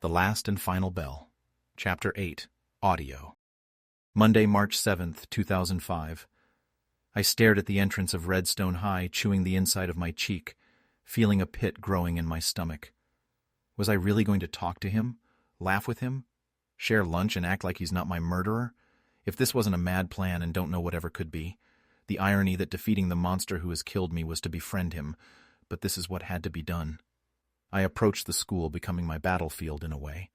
The Last and Final Bell. Chapter 8. Audio. Monday, March 7th, 2005. I stared at the entrance of Redstone High, chewing the inside of my cheek, feeling a pit growing in my stomach. Was I really going to talk to him? Laugh with him? Share lunch and act like he's not my murderer? If this wasn't a mad plan and don't know whatever could be. The irony that defeating the monster who has killed me was to befriend him, but this is what had to be done. I approached the school, becoming my battlefield in a way,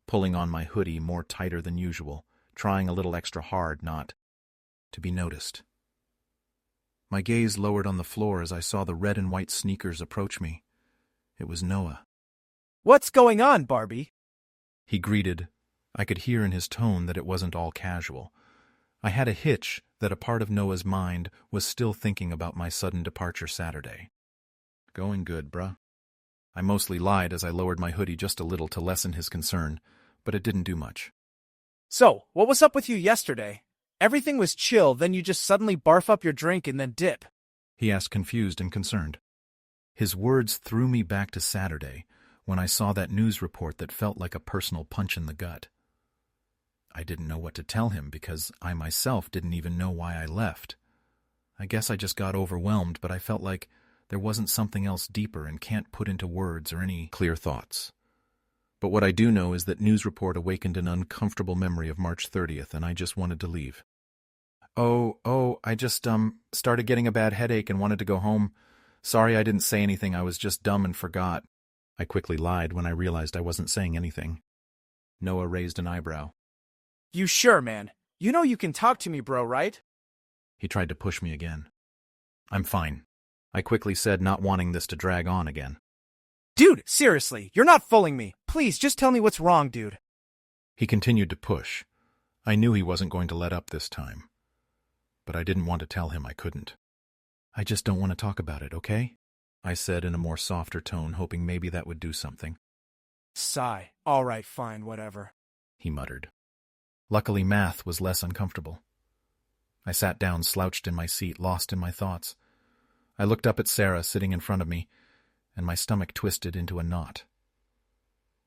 pulling on my hoodie more tighter than usual, trying a little extra hard not to be noticed. My gaze lowered on the floor as I saw the red and white sneakers approach me. It was Noah. "What's going on, Barbie?" He greeted. I could hear in his tone that it wasn't all casual. I had a hitch that a part of Noah's mind was still thinking about my sudden departure Saturday. "Going good, bruh." I mostly lied as I lowered my hoodie just a little to lessen his concern, but it didn't do much. "So, what was up with you yesterday? Everything was chill, then you just suddenly barf up your drink and then dip." He asked, confused and concerned. His words threw me back to Saturday, when I saw that news report that felt like a personal punch in the gut. I didn't know what to tell him because I myself didn't even know why I left. I guess I just got overwhelmed, but I felt like there wasn't something else deeper and can't put into words or any clear thoughts. But what I do know is that news report awakened an uncomfortable memory of March 30th, and I just wanted to leave. I just started getting a bad headache and wanted to go home. Sorry I didn't say anything, I was just dumb and forgot. I quickly lied when I realized I wasn't saying anything. Noah raised an eyebrow. "You sure, man? You know you can talk to me, bro, right?" He tried to push me again. "I'm fine," I quickly said, not wanting this to drag on again. "Dude, seriously, you're not fooling me. Please, just tell me what's wrong, dude." He continued to push. I knew he wasn't going to let up this time. But I didn't want to tell him I couldn't. "I just don't want to talk about it, okay?" I said in a more softer tone, hoping maybe that would do something. Sigh. "All right, fine, whatever," he muttered. Luckily, math was less uncomfortable. I sat down, slouched in my seat, lost in my thoughts. I looked up at Sarah sitting in front of me, and my stomach twisted into a knot.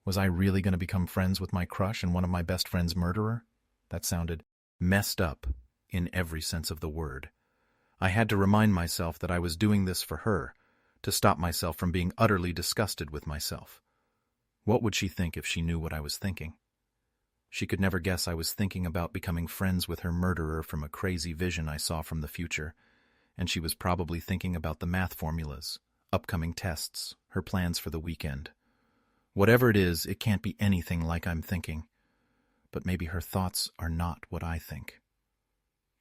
Was I really going to become friends with my crush and one of my best friend's murderer? That sounded messed up in every sense of the word. I had to remind myself that I was doing this for her, to stop myself from being utterly disgusted with myself. What would she think if she knew what I was thinking? She could never guess I was thinking about becoming friends with her murderer from a crazy vision I saw from the future, and she was probably thinking about the math formulas, upcoming tests, her plans for the weekend. Whatever it is, it can't be anything like I'm thinking. But maybe her thoughts are not what I think.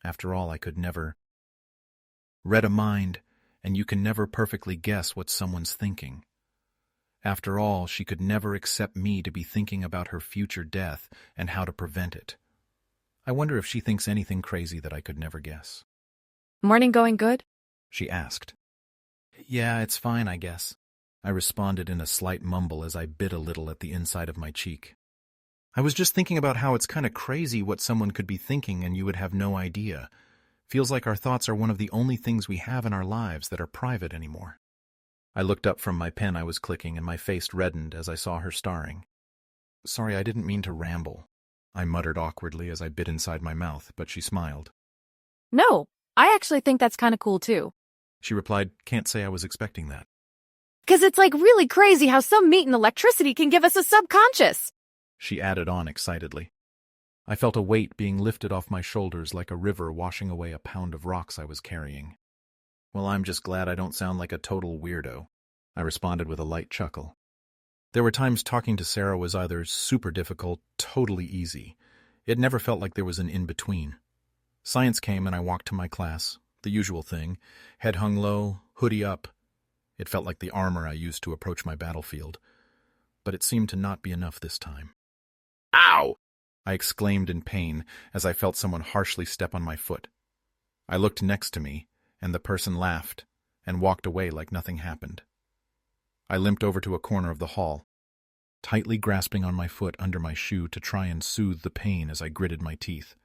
After all, I could never read a mind, and you can never perfectly guess what someone's thinking. After all, she could never accept me to be thinking about her future death and how to prevent it. I wonder if she thinks anything crazy that I could never guess. "Morning going good?" she asked. "Yeah, it's fine, I guess," I responded in a slight mumble as I bit a little at the inside of my cheek. I was just thinking about how it's kind of crazy what someone could be thinking and you would have no idea. Feels like our thoughts are one of the only things we have in our lives that are private anymore. I looked up from my pen I was clicking and my face reddened as I saw her staring. "Sorry, I didn't mean to ramble," I muttered awkwardly as I bit inside my mouth, but she smiled. "No, I actually think that's kind of cool too." She replied, "Can't say I was expecting that." "'Cause it's like really crazy how some meat and electricity can give us a subconscious," she added on excitedly. I felt a weight being lifted off my shoulders like a river washing away a pound of rocks I was carrying. "Well, I'm just glad I don't sound like a total weirdo," I responded with a light chuckle. There were times talking to Sarah was either super difficult, totally easy. It never felt like there was an in-between. Science came and I walked to my class, the usual thing, head hung low, hoodie up. It felt like the armor I used to approach my battlefield. But it seemed to not be enough this time. "Ow!" I exclaimed in pain as I felt someone harshly step on my foot. I looked next to me, and the person laughed and walked away like nothing happened. I limped over to a corner of the hall, tightly grasping on my foot under my shoe to try and soothe the pain as I gritted my teeth.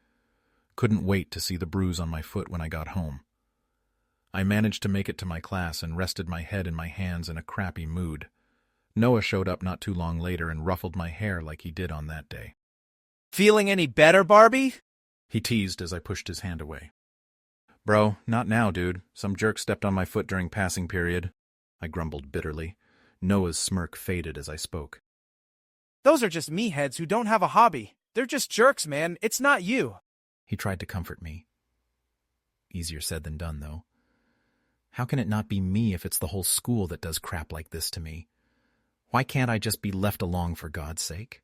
Couldn't wait to see the bruise on my foot when I got home. I managed to make it to my class and rested my head in my hands in a crappy mood. Noah showed up not too long later and ruffled my hair like he did on that day. Feeling any better, Barbie? He teased as I pushed his hand away. Bro, not now, dude. Some jerk stepped on my foot during passing period. I grumbled bitterly. Noah's smirk faded as I spoke. Those are just meatheads who don't have a hobby. They're just jerks, man. It's not you. He tried to comfort me. Easier said than done, though. How can it not be me if it's the whole school that does crap like this to me? Why can't I just be left alone for God's sake?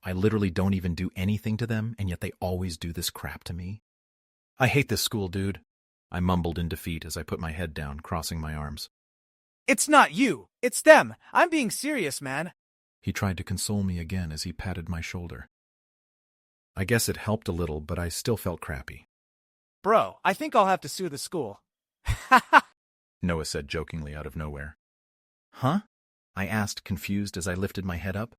I literally don't even do anything to them, and yet they always do this crap to me. I hate this school, dude. I mumbled in defeat as I put my head down, crossing my arms. It's not you. It's them. I'm being serious, man. He tried to console me again as he patted my shoulder. I guess it helped a little, but I still felt crappy. Bro, I think I'll have to sue the school. Noah said jokingly out of nowhere. Huh? I asked, confused as I lifted my head up.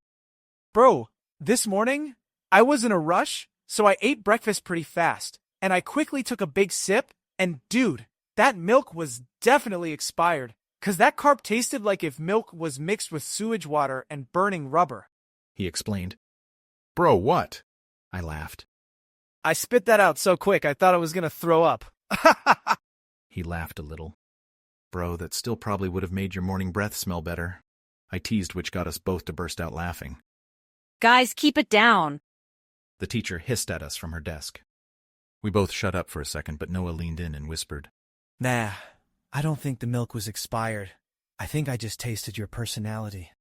Bro, this morning, I was in a rush, so I ate breakfast pretty fast, and I quickly took a big sip, and dude, that milk was definitely expired, 'cause that carb tasted like if milk was mixed with sewage water and burning rubber. He explained. Bro, what? I laughed. I spit that out so quick I thought I was gonna throw up. He laughed a little. Bro, that still probably would have made your morning breath smell better. I teased, which got us both to burst out laughing. Guys, keep it down. The teacher hissed at us from her desk. We both shut up for a second, but Noah leaned in and whispered. Nah, I don't think the milk was expired. I think I just tasted your personality.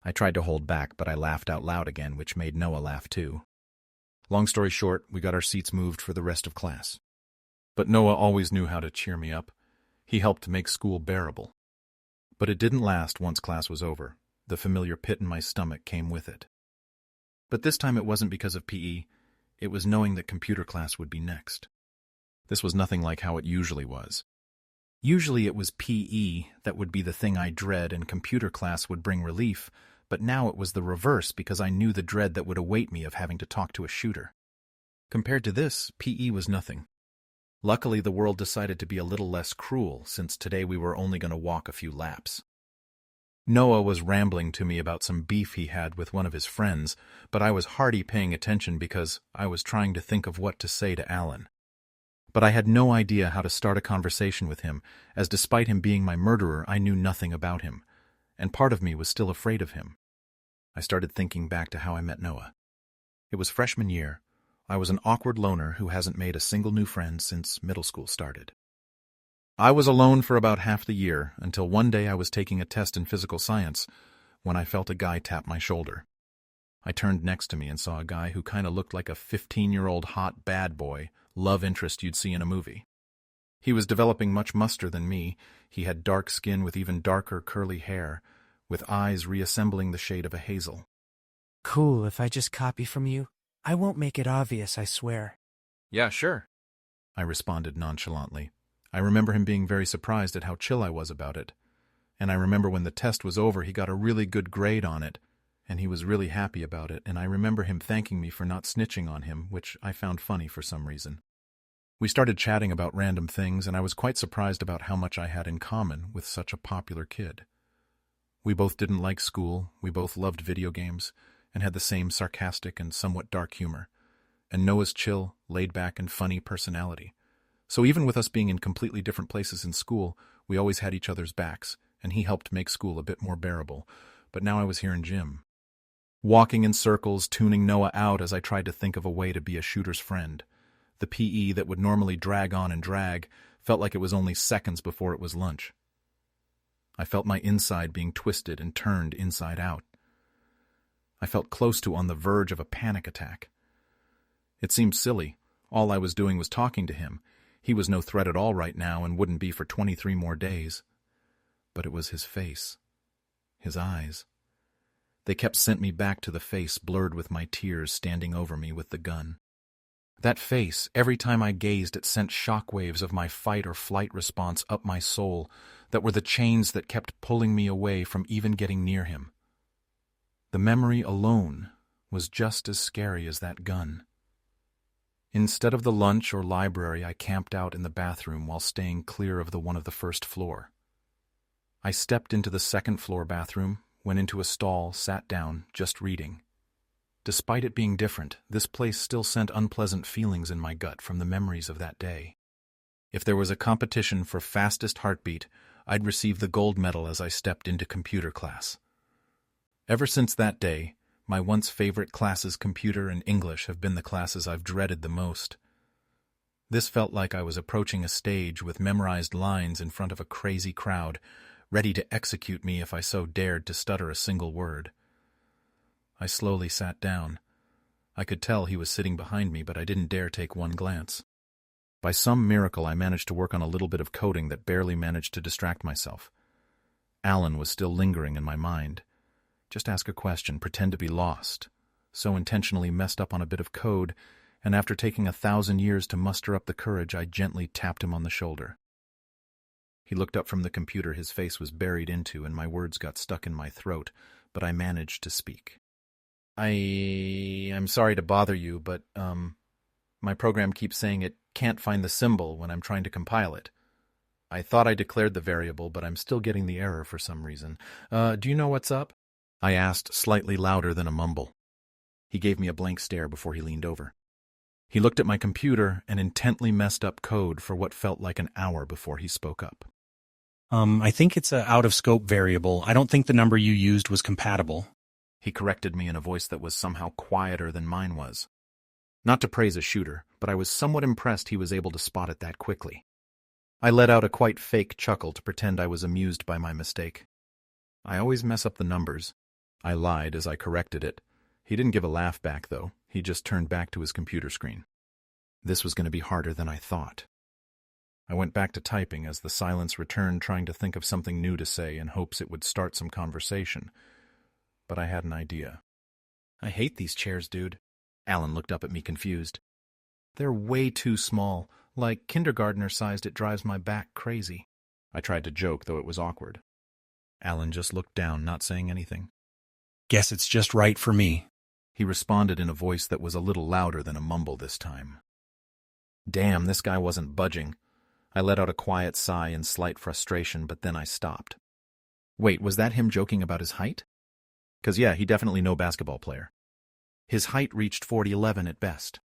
I tried to hold back, but I laughed out loud again, which made Noah laugh too. Long story short, we got our seats moved for the rest of class. But Noah always knew how to cheer me up. He helped make school bearable. But it didn't last once class was over. The familiar pit in my stomach came with it. But this time it wasn't because of PE. It was knowing that computer class would be next. This was nothing like how it usually was. Usually it was PE that would be the thing I dread and computer class would bring relief, but now it was the reverse because I knew the dread that would await me of having to talk to a shooter. Compared to this, PE was nothing. Luckily, the world decided to be a little less cruel, since today we were only going to walk a few laps. Noah was rambling to me about some beef he had with one of his friends, but I was hardly paying attention because I was trying to think of what to say to Alan. But I had no idea how to start a conversation with him, as despite him being my murderer, I knew nothing about him, and part of me was still afraid of him. I started thinking back to how I met Noah. It was freshman year. I was an awkward loner who hasn't made a single new friend since middle school started. I was alone for about half the year, until one day I was taking a test in physical science, when I felt a guy tap my shoulder. I turned next to me and saw a guy who kind of looked like a 15-year-old hot bad boy, love interest you'd see in a movie. He was developing much muster than me. He had dark skin with even darker curly hair, with eyes reassembling the shade of a hazel. Cool, if I just copy from you? I won't make it obvious, I swear. Yeah, sure, I responded nonchalantly. I remember him being very surprised at how chill I was about it. And I remember when the test was over, he got a really good grade on it, and he was really happy about it, and I remember him thanking me for not snitching on him, which I found funny for some reason. We started chatting about random things, and I was quite surprised about how much I had in common with such a popular kid. We both didn't like school, we both loved video games, and had the same sarcastic and somewhat dark humor, and Noah's chill, laid-back, and funny personality. So even with us being in completely different places in school, we always had each other's backs, and he helped make school a bit more bearable. But now I was here in gym, walking in circles, tuning Noah out as I tried to think of a way to be a shooter's friend. The PE that would normally drag on and drag felt like it was only seconds before it was lunch. I felt my inside being twisted and turned inside out. I felt close to on the verge of a panic attack. It seemed silly. All I was doing was talking to him. He was no threat at all right now and wouldn't be for 23 more days. But it was his face. His eyes. They kept sent me back to the face blurred with my tears standing over me with the gun. That face, every time I gazed, it sent shockwaves of my fight or flight response up my soul that were the chains that kept pulling me away from even getting near him. The memory alone was just as scary as that gun. Instead of the lunch or library, I camped out in the bathroom while staying clear of the one of the first floor. I stepped into the second floor bathroom, went into a stall, sat down, just reading. Despite it being different, this place still sent unpleasant feelings in my gut from the memories of that day. If there was a competition for fastest heartbeat, I'd receive the gold medal as I stepped into computer class. Ever since that day, my once favorite classes, computer and English, have been the classes I've dreaded the most. This felt like I was approaching a stage with memorized lines in front of a crazy crowd, ready to execute me if I so dared to stutter a single word. I slowly sat down. I could tell he was sitting behind me, but I didn't dare take one glance. By some miracle, I managed to work on a little bit of coding that barely managed to distract myself. Alan was still lingering in my mind. Just ask a question, pretend to be lost. So intentionally messed up on a bit of code, and after taking 1,000 years to muster up the courage, I gently tapped him on the shoulder. He looked up from the computer his face was buried into, and my words got stuck in my throat, but I managed to speak. I'm sorry to bother you, but, my program keeps saying it can't find the symbol when I'm trying to compile it. I thought I declared the variable, but I'm still getting the error for some reason. Do you know what's up? I asked, slightly louder than a mumble. He gave me a blank stare before he leaned over. He looked at my computer and intently messed up code for what felt like an hour before he spoke up. I think it's a out-of-scope variable. I don't think the number you used was compatible. He corrected me in a voice that was somehow quieter than mine was. Not to praise a shooter, but I was somewhat impressed he was able to spot it that quickly. I let out a quite fake chuckle to pretend I was amused by my mistake. I always mess up the numbers. I lied as I corrected it. He didn't give a laugh back, though. He just turned back to his computer screen. This was going to be harder than I thought. I went back to typing as the silence returned, trying to think of something new to say in hopes it would start some conversation. But I had an idea. I hate these chairs, dude. Alan looked up at me confused. They're way too small. Like kindergartner-sized, it drives my back crazy. I tried to joke, though it was awkward. Alan just looked down, not saying anything. Guess it's just right for me. He responded in a voice that was a little louder than a mumble this time. Damn, this guy wasn't budging. I let out a quiet sigh in slight frustration, but then I stopped. Wait, was that him joking about his height? 'Cause yeah, he definitely no basketball player. His height reached 4'11" at best.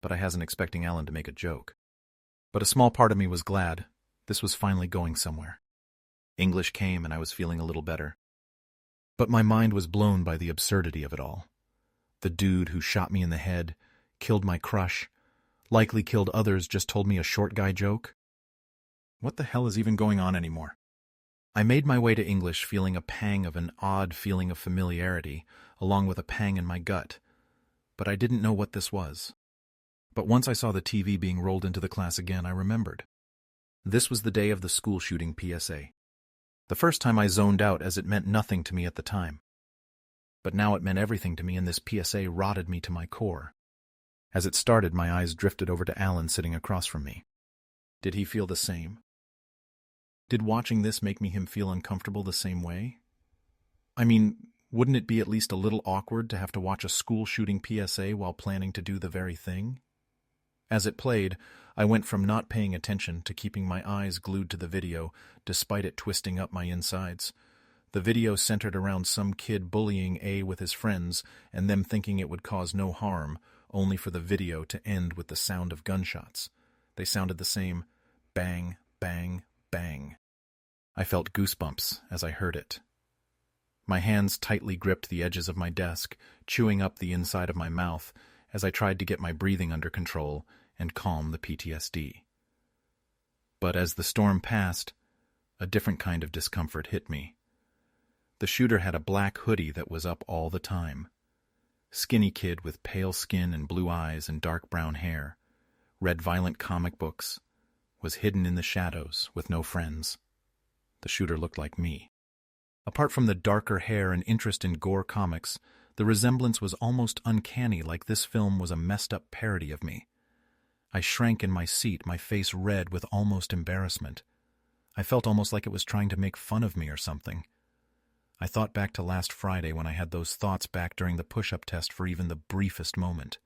But I wasn't expecting Alan to make a joke. But a small part of me was glad. This was finally going somewhere. English came and I was feeling a little better. But my mind was blown by the absurdity of it all. The dude who shot me in the head, killed my crush, likely killed others, just told me a short guy joke. What the hell is even going on anymore? I made my way to English, feeling a pang of an odd feeling of familiarity, along with a pang in my gut. But I didn't know what this was. But once I saw the TV being rolled into the class again, I remembered. This was the day of the school shooting PSA. The first time I zoned out, as it meant nothing to me at the time. But now it meant everything to me, and this PSA rotted me to my core. As it started, my eyes drifted over to Alan sitting across from me. Did he feel the same? Did watching this make him feel uncomfortable the same way? I mean, wouldn't it be at least a little awkward to have to watch a school shooting PSA while planning to do the very thing? As it played, I went from not paying attention to keeping my eyes glued to the video, despite it twisting up my insides. The video centered around some kid bullying A with his friends, and them thinking it would cause no harm, only for the video to end with the sound of gunshots. They sounded the same: bang, bang, bang. I felt goosebumps as I heard it. My hands tightly gripped the edges of my desk, chewing up the inside of my mouth as I tried to get my breathing under control and calm the PTSD. But as the storm passed, a different kind of discomfort hit me. The shooter had a black hoodie that was up all the time. Skinny kid with pale skin and blue eyes and dark brown hair, read violent comic books, was hidden in the shadows with no friends. The shooter looked like me. Apart from the darker hair and interest in gore comics, the resemblance was almost uncanny, like this film was a messed-up parody of me. I shrank in my seat, my face red with almost embarrassment. I felt almost like it was trying to make fun of me or something. I thought back to last Friday when I had those thoughts back during the push-up test for even the briefest moment.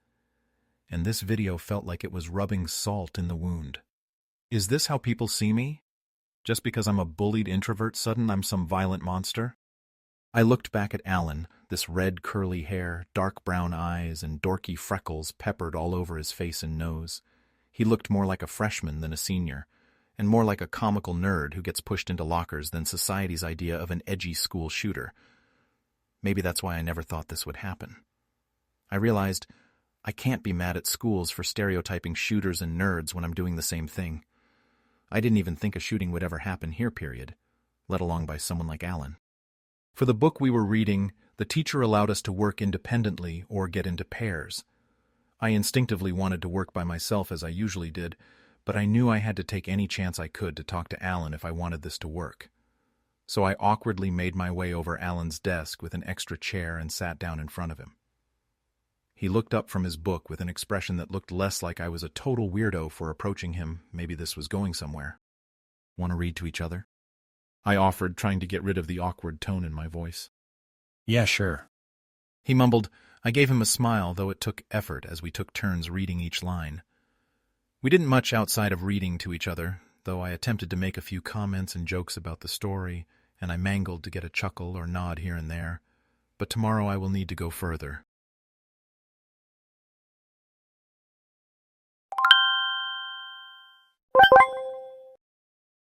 And this video felt like it was rubbing salt in the wound. Is this how people see me? Just because I'm a bullied introvert, sudden I'm some violent monster? I looked back at Alan, this red curly hair, dark brown eyes, and dorky freckles peppered all over his face and nose. He looked more like a freshman than a senior, and more like a comical nerd who gets pushed into lockers than society's idea of an edgy school shooter. Maybe that's why I never thought this would happen. I realized I can't be mad at schools for stereotyping shooters and nerds when I'm doing the same thing. I didn't even think a shooting would ever happen here, period, let alone by someone like Alan. For the book we were reading, the teacher allowed us to work independently or get into pairs. I instinctively wanted to work by myself as I usually did, but I knew I had to take any chance I could to talk to Alan if I wanted this to work. So I awkwardly made my way over Alan's desk with an extra chair and sat down in front of him. He looked up from his book with an expression that looked less like I was a total weirdo for approaching him. Maybe this was going somewhere. Want to read to each other? I offered, trying to get rid of the awkward tone in my voice. Yeah, sure. He mumbled. I gave him a smile, though it took effort as we took turns reading each line. We didn't much outside of reading to each other, though I attempted to make a few comments and jokes about the story, and I mangled to get a chuckle or nod here and there. But tomorrow I will need to go further.